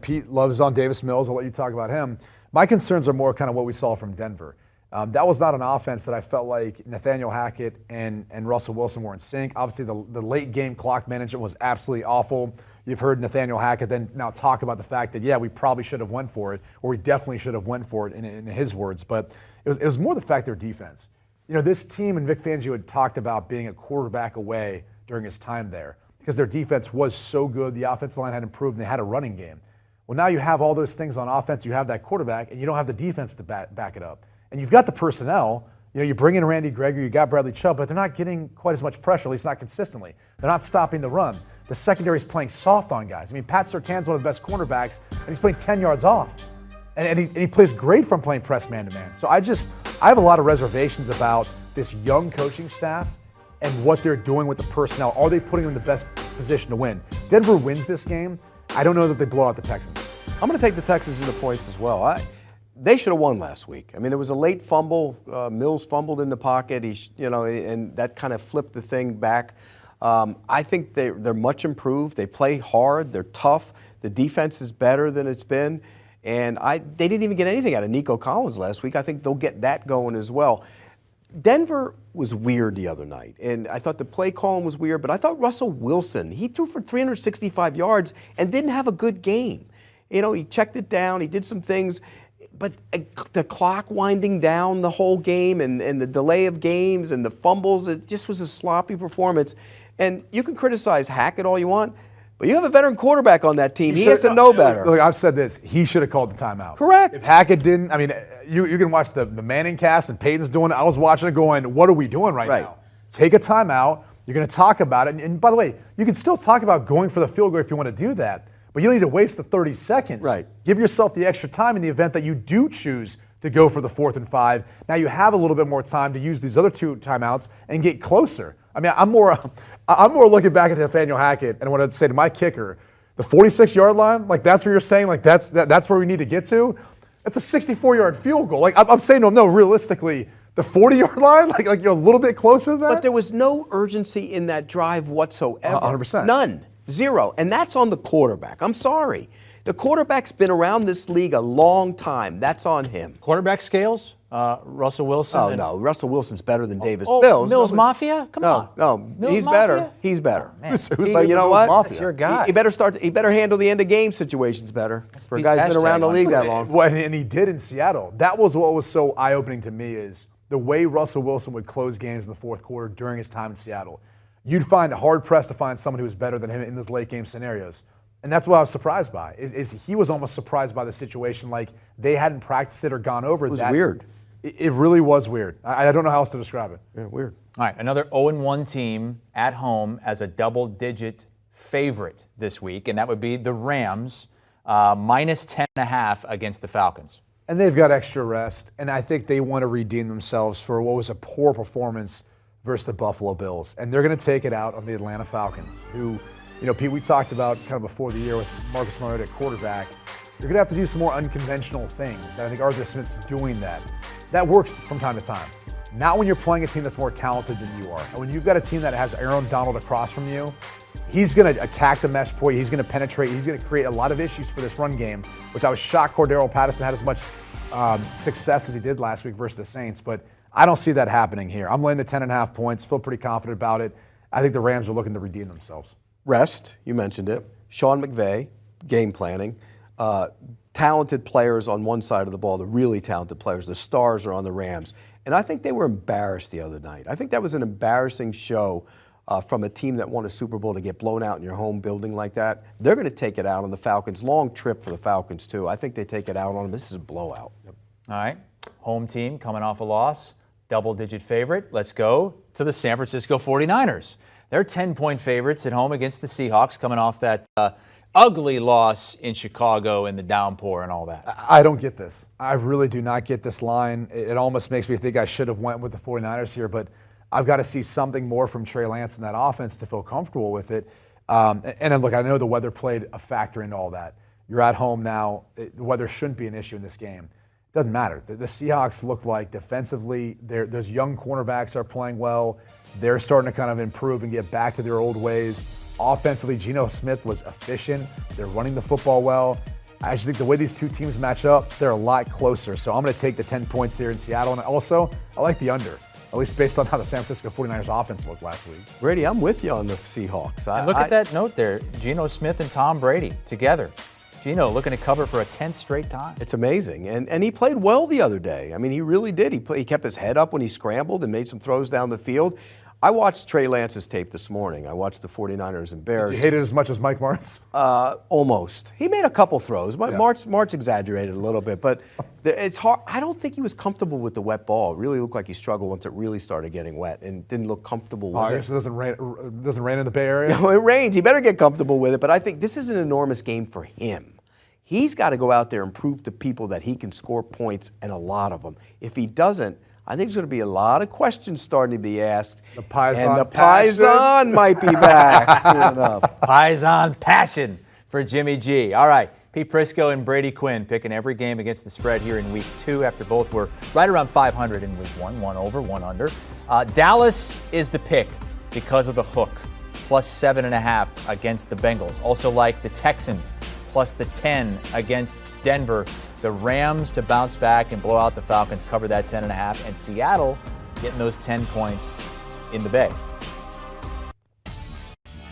Pete loves on Davis Mills. I'll let you talk about him. My concerns are more kind of what we saw from Denver. That was not an offense that I felt like Nathaniel Hackett and Russell Wilson were in sync. Obviously, the late game clock management was absolutely awful. You've heard Nathaniel Hackett then now talk about the fact that, yeah, we probably should have went for it, or we definitely should have went for it in his words. But it was more the fact their defense. This team and Vic Fangio had talked about being a quarterback away during his time there because their defense was so good. The offensive line had improved, and they had a running game. Well, now you have all those things on offense. You have that quarterback, and you don't have the defense to back it up. And you've got the personnel. You bring in Randy Gregory, you got Bradley Chubb, but they're not getting quite as much pressure, at least not consistently. They're not stopping the run. The secondary's playing soft on guys. I mean, Pat Surtain's one of the best cornerbacks, and he's playing 10 yards off. And he plays great from playing press man-to-man. So I have a lot of reservations about this young coaching staff and what they're doing with the personnel. Are they putting them in the best position to win? Denver wins this game. I don't know that they blow out the Texans. I'm going to take the Texans in the points as well. They should have won last week. I mean, there was a late fumble. Mills fumbled in the pocket. And that kind of flipped the thing back. I think they're much improved. They play hard. They're tough. The defense is better than it's been. And they didn't even get anything out of Nico Collins last week. I think they'll get that going as well. Denver was weird the other night, and I thought the play calling was weird, but I thought Russell Wilson, he threw for 365 yards and didn't have a good game. He checked it down. He did some things. But the clock winding down the whole game and the delay of games and the fumbles, it just was a sloppy performance. And you can criticize Hackett all you want, but you have a veteran quarterback on that team. He has to know better. Look, I've said this. He should have called the timeout. Correct. If Hackett didn't, I mean, you can watch the Manning cast and Peyton's doing it. I was watching it going, what are we doing right now? Take a timeout. You're going to talk about it. And by the way, you can still talk about going for the field goal if you want to do that. But you don't need to waste the 30 seconds. Right. Give yourself the extra time in the event that you do choose to go for the 4th and 5. Now you have a little bit more time to use these other 2 timeouts and get closer. I mean, I'm more looking back at Nathaniel Hackett and what I'd say to my kicker, the 46-yard line, like that's where you're saying, like that's where we need to get to. That's a 64-yard field goal. Like I'm saying to him, no, realistically, the 40-yard line, like you're a little bit closer than that. But there was no urgency in that drive whatsoever. 100%. None. Zero. And that's on the quarterback. I'm sorry. The quarterback's been around this league a long time. That's on him. Quarterback scales? Russell Wilson? Oh, no. Russell Wilson's better than Davis Mills. Mills Mafia? Come on. No, Mills he's Mafia? better. He's better. But you know what? Mafia? That's your guy. He better handle the end of game situations better. For a guy who's been around the league that long. Well, and he did in Seattle. That was what was so eye-opening to me is the way Russell Wilson would close games in the 4th quarter during his time in Seattle. You'd find it hard-pressed to find someone who was better than him in those late-game scenarios. And that's what I was surprised by. Is he was almost surprised by the situation, like they hadn't practiced it or gone over it. It was weird. It really was weird. I don't know how else to describe it. Yeah, weird. All right, another 0-1 team at home as a double-digit favorite this week, and that would be the Rams, minus 10.5 against the Falcons. And they've got extra rest, and I think they want to redeem themselves for what was a poor performance versus the Buffalo Bills. And they're going to take it out on the Atlanta Falcons, who, Pete, we talked about kind of before the year with Marcus Mariota at quarterback. You're going to have to do some more unconventional things, and I think Arthur Smith's doing that. That works from time to time. Not when you're playing a team that's more talented than you are. And when you've got a team that has Aaron Donald across from you, he's going to attack the mesh point. He's going to penetrate. He's going to create a lot of issues for this run game, which I was shocked Cordero Patterson had as much success as he did last week versus the Saints. But I don't see that happening here. I'm laying the 10.5 points. Feel pretty confident about it. I think the Rams are looking to redeem themselves. Rest, you mentioned it. Sean McVay, game planning. Talented players on one side of the ball, the really talented players. The stars are on the Rams. And I think they were embarrassed the other night. I think that was an embarrassing show from a team that won a Super Bowl to get blown out in your home building like that. They're going to take it out on the Falcons. Long trip for the Falcons, too. I think they take it out on them. This is a blowout. All right. Home team coming off a loss, double-digit favorite. Let's go to the San Francisco 49ers. They're 10-point favorites at home against the Seahawks, coming off that ugly loss in Chicago in the downpour and all that. I don't get this. I really do not get this line. It almost makes me think I should have went with the 49ers here, but I've got to see something more from Trey Lance in that offense to feel comfortable with it. And then, look, I know the weather played a factor into all that. You're at home now. The weather shouldn't be an issue in this game. It doesn't matter. The Seahawks look like defensively, those young cornerbacks are playing well. They're starting to kind of improve and get back to their old ways. Offensively, Geno Smith was efficient. They're running the football well. I actually think the way these two teams match up, they're a lot closer. So I'm going to take the 10 points here in Seattle. And also, I like the under, at least based on how the San Francisco 49ers offense looked last week. Brady, I'm with you on the Seahawks. And look at that note there. Geno Smith and Tom Brady together. Geno looking to cover for a 10th straight time. It's amazing. And he played well the other day. I mean, he really did. He kept his head up when he scrambled and made some throws down the field. I watched Trey Lance's tape this morning. I watched the 49ers and Bears. Did you hate it as much as Mike Martz? Almost. He made a couple throws. Martz exaggerated a little bit, but it's hard. I don't think he was comfortable with the wet ball. It really looked like he struggled once it really started getting wet and didn't look comfortable with it. I guess it doesn't rain in the Bay Area? No, it rains. He better get comfortable with it, but I think this is an enormous game for him. He's got to go out there and prove to people that he can score points, and a lot of them. If he doesn't, I think there's going to be a lot of questions starting to be asked. The Paisan and the passion. Paisan might be back soon enough. Paisan passion for Jimmy G. All right, Pete Prisco and Brady Quinn picking every game against the spread here in Week 2 after both were right around 500 in Week 1, one over, one under. Dallas is the pick because of the hook, plus 7.5 against the Bengals. Also like the Texans, plus the 10 against Denver. The Rams to bounce back and blow out the Falcons, cover that 10.5, and Seattle getting those 10 points in the Bay.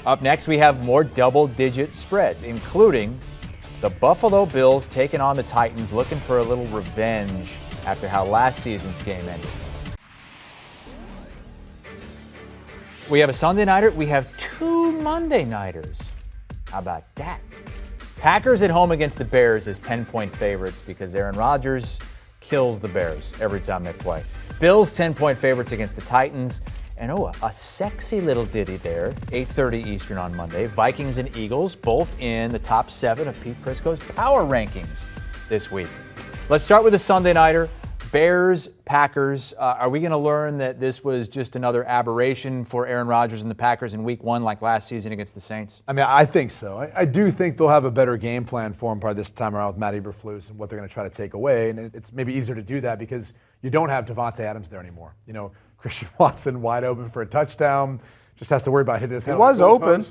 Up next, we have more double-digit spreads, including the Buffalo Bills taking on the Titans, looking for a little revenge after how last season's game ended. We have a Sunday nighter. We have 2 Monday nighters. How about that? Packers at home against the Bears as 10-point favorites because Aaron Rodgers kills the Bears every time they play. Bills 10-point favorites against the Titans. And a sexy little ditty there, 8:30 Eastern on Monday. Vikings and Eagles both in the top 7 of Pete Prisco's power rankings this week. Let's start with the Sunday nighter. Bears, Packers. Are we going to learn that this was just another aberration for Aaron Rodgers and the Packers in Week 1 like last season against the Saints? I mean, I think so. I do think they'll have a better game plan for him probably this time around with Matt Eberflus and what they're going to try to take away. And it's maybe easier to do that because you don't have Devontae Adams there anymore. You know, Christian Watson wide open for a touchdown. Just has to worry about hitting his head. He was open.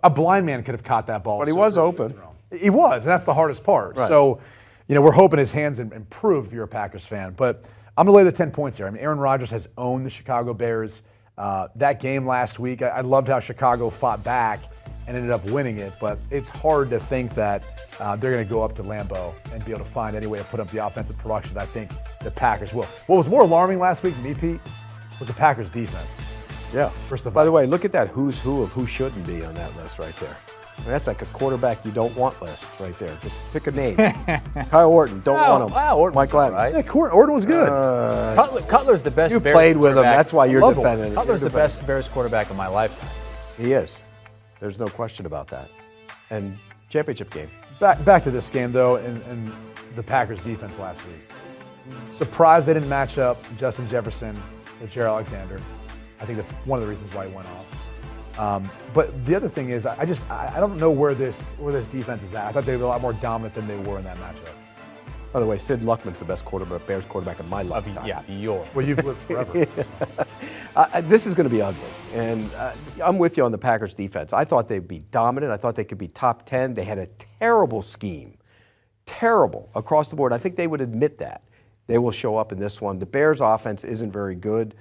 A blind man could have caught that ball. But he was open. He was, and that's the hardest part. Right. So, you know, we're hoping his hands improve if you're a Packers fan. But I'm going to lay the 10 points here. I mean, Aaron Rodgers has owned the Chicago Bears. That game last week, I loved how Chicago fought back and ended up winning it. But it's hard to think that they're going to go up to Lambeau and be able to find any way to put up the offensive production that I think the Packers will. What was more alarming last week, me, Pete, was the Packers' defense. Yeah. By the way, look at that who's who of who shouldn't be on that list right there. I mean, that's like a quarterback you don't want list right there. Just pick a name. Kyle Orton, don't want him. Wow, Mike Gladden. Right. Yeah, Orton was good. Cutler's the best. You Bears played with him. quarterback. That's why you're defending. Cutler's the best Bears quarterback of my lifetime. He is. There's no question about that. And championship game. Back to this game, though, and the Packers' defense last week. Surprised they didn't match up Justin Jefferson with Jair Alexander. I think that's one of the reasons why he went off. But the other thing is, I don't know where this defense is at. I thought they were a lot more dominant than they were in that matchup. By the way, Sid Luckman's the best Bears quarterback in my lifetime. Yeah, yours. Well, you've lived forever. This is going to be ugly. And I'm with you on the Packers defense. I thought they'd be dominant. I thought they could be top 10. They had a terrible scheme. Terrible across the board. I think they would admit that. They will show up in this one. The Bears offense isn't very good.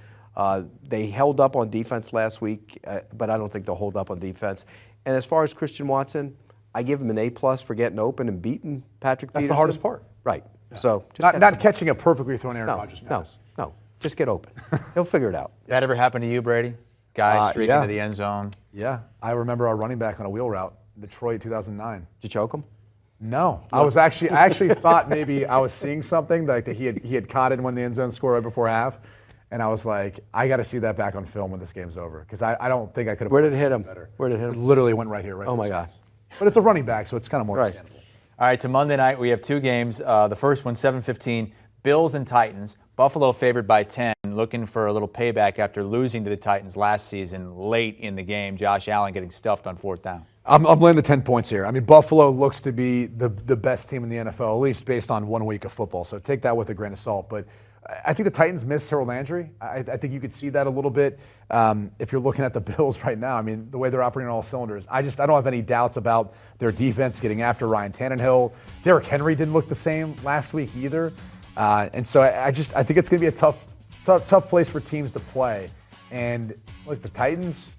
They held up on defense last week, but I don't think they'll hold up on defense. And as far as Christian Watson, I give him an A+ for getting open and beating Patrick Peterson. That's the hardest part. Right. Yeah. So just not catching a perfectly thrown Aaron Rodgers pass. No. Just get open. He'll figure it out. That ever happened to you, Brady? Guy streaking to the end zone. Yeah. I remember our running back on a wheel route, Detroit 2009. Did you choke him? No. I actually thought maybe I was seeing something like that he had caught it when the end zone score right before half. And I was like, I got to see that back on film when this game's over. Because I don't think I could have. Where did it hit him? Better. Where did it hit him? It literally went right here. Right. Oh, my God. But it's a running back, so it's kind of more understandable. All right, to Monday night, we have two games. The first one, 7:15, Bills and Titans. Buffalo favored by 10, looking for a little payback after losing to the Titans last season late in the game. Josh Allen getting stuffed on 4th down. I'm laying the 10 points here. I mean, Buffalo looks to be the best team in the NFL, at least based on 1 week of football. So take that with a grain of salt. But I think the Titans miss Harold Landry. I think you could see that a little bit if you're looking at the Bills right now. I mean, the way they're operating on all cylinders. I don't have any doubts about their defense getting after Ryan Tannehill. Derrick Henry didn't look the same last week either. And so I think it's going to be a tough place for teams to play. And look, the Titans,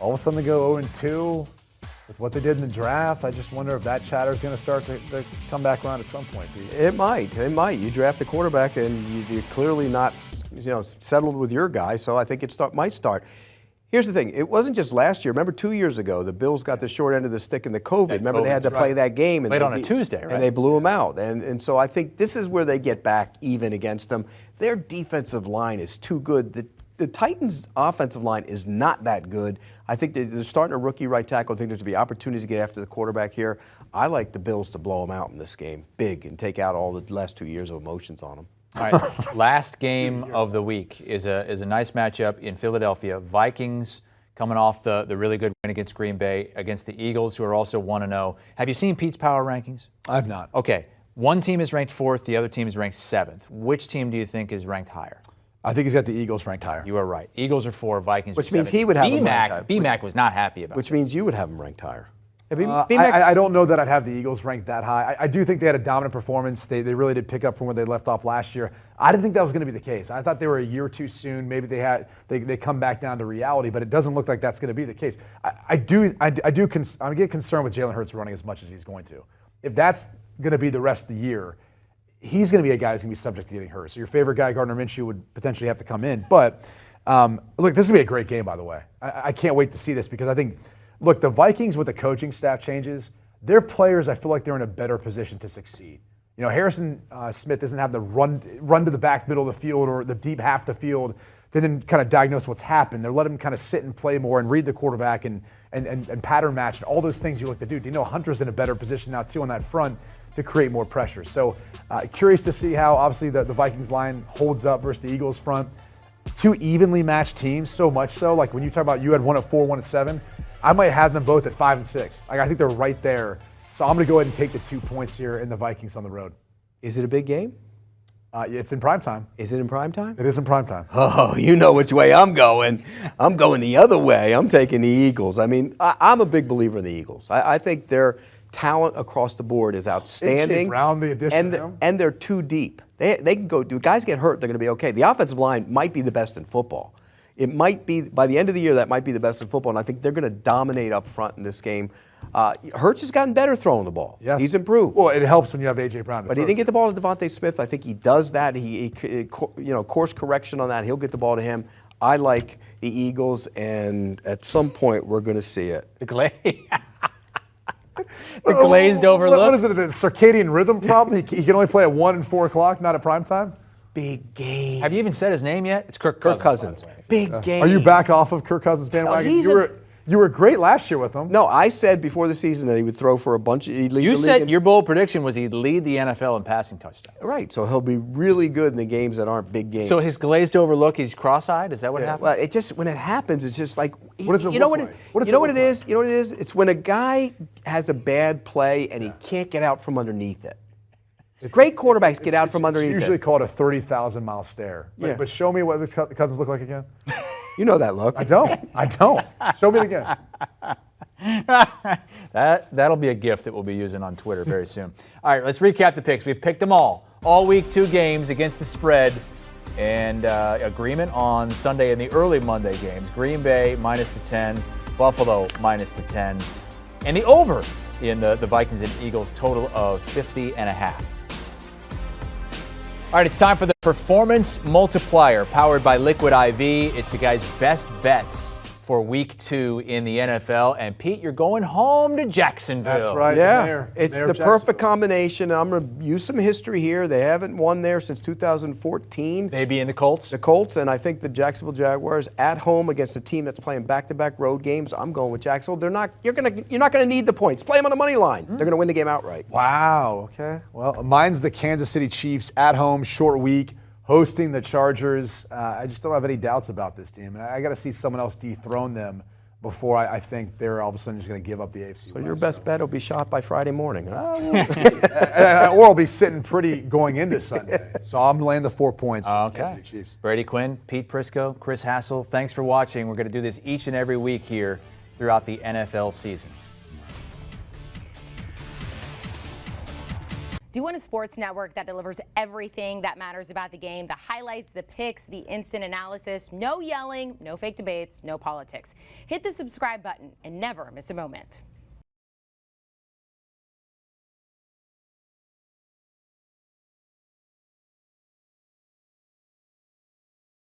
all of a sudden they go 0-2 with what they did in the draft. I just wonder if that chatter is going to start to come back around at some point. It might. You draft a quarterback and you're clearly not, settled with your guy. So I think it might start. Here's the thing. It wasn't just last year. Remember 2 years ago, the Bills got the short end of the stick in the COVID. Remember they had to play that game. And played on a Tuesday, right? And they blew them out. And so I think this is where they get back even against them. Their defensive line is too good. The Titans' offensive line is not that good. I think they're starting a rookie right tackle. I think there's going to be opportunities to get after the quarterback here. I like the Bills to blow them out in this game, big, and take out all the last 2 years of emotions on them. All right, last game of the week is a nice matchup in Philadelphia. Vikings coming off the really good win against Green Bay, against the Eagles, who are also 1-0. Have you seen Pete's power rankings? I've not. Okay, one team is ranked 4th, the other team is ranked 7th. Which team do you think is ranked higher? I think he's got the Eagles ranked higher. You are right. Eagles are 4, Vikings Which are 7. means he would have them ranked higher. BMAC was not happy about it. Which means you would have him ranked higher. I don't know that I'd have the Eagles ranked that high. I do think they had a dominant performance. They really did pick up from where they left off last year. I didn't think that was going to be the case. I thought they were a year too soon. Maybe they come back down to reality, but it doesn't look like that's going to be the case. I get concerned with Jalen Hurts running as much as he's going to. If that's going to be the rest of the year, he's going to be a guy who's going to be subject to getting hurt. So your favorite guy, Gardner Minshew, would potentially have to come in. But look, this is going to be a great game, by the way. I can't wait to see this because I think, look, the Vikings with the coaching staff changes, their players, I feel like they're in a better position to succeed. You know, Harrison Smith doesn't have the run to the back middle of the field or the deep half the field to then kind of diagnose what's happened. They're letting him kind of sit and play more and read the quarterback and pattern match and all those things you look to do. Danielle Hunter's in a better position now, too, on that front to create more pressure. So curious to see how, obviously, the Vikings line holds up versus the Eagles front. Two evenly matched teams, so much so. Like when you talk about you had 1 at 4, 1 at 7, I might have them both at 5 and 6. Like I think they're right there. So I'm going to go ahead and take the 2 points here in the Vikings on the road. Is it a big game? It's in prime time. Is it in prime time? It is in prime time. Oh, you know which way I'm going. I'm going the other way. I'm taking the Eagles. I mean, I'm a big believer in the Eagles. I think their talent across the board is outstanding. Brown, the addition and they're too deep. They can go. Do guys get hurt? They're going to be okay. The offensive line might be the best in football. It might be, by the end of the year, that might be the best in football, and I think they're going to dominate up front in this game. Hurts has gotten better throwing the ball. Yes. He's improved. Well, it helps when you have A.J. Brown. But he didn't get the ball to Devontae Smith. I think he does that. He course correction on that. He'll get the ball to him. I like the Eagles, and at some point, we're going to see it. The glazed over look. What is it, the circadian rhythm problem? He can only play at 1 and 4 o'clock, not at prime time? Big game. Have you even said his name yet? It's Kirk Cousins. Big game. Are you back off of Kirk Cousins bandwagon? You You were great last year with him. No, I said before the season that he would throw for a bunch of. You said your bold prediction was he'd lead the NFL in passing touchdowns. Right, so he'll be really good in the games that aren't big games. So his glazed over look, he's cross-eyed? Is that what happens? Well, it just when it happens, it's just like What does it you know look what like? it, you know what it is. You know what it is. It's when a guy has a bad play and he can't get out from underneath it. Great quarterbacks get out from underneath It's usually it. called a 30,000-mile stare. Yeah. But show me what the Cousins look like again. You know that look. I don't. Show me it again. That'll be a gift that we'll be using on Twitter very soon. All right, let's recap the picks. We've picked them all week, 2 games against the spread, and agreement on Sunday in the early Monday games. Green Bay minus the 10, Buffalo minus the 10, and the over in the Vikings and Eagles total of 50.5. All right, it's time for the Performance Multiplier powered by Liquid IV. It's the guys' best bets for week 2 in the NFL. And Pete, you're going home to Jacksonville. That's right. Yeah, it's Mayor the of perfect combination. I'm going to use some history here. They haven't won there since 2014. Maybe in the Colts. The Colts, and I think the Jacksonville Jaguars at home against a team that's playing back-to-back road games. I'm going with Jacksonville. You're not going to need the points. Play them on the money line. They're going to win the game outright. Wow. Okay. Well, mine's the Kansas City Chiefs at home, short week, hosting the Chargers. I just don't have any doubts about this team. And I got to see someone else dethrone them before I think they're all of a sudden just going to give up the AFC. So your best bet will be shot by Friday morning. We'll see. Or I'll be sitting pretty going into Sunday. So I'm laying the 4 points. On Kansas City Chiefs. Brady Quinn, Pete Prisco, Chris Hassel, thanks for watching. We're going to do this each and every week here throughout the NFL season. Do you want a sports network that delivers everything that matters about the game? The highlights, the picks, the instant analysis, no yelling, no fake debates, no politics. Hit the subscribe button and never miss a moment.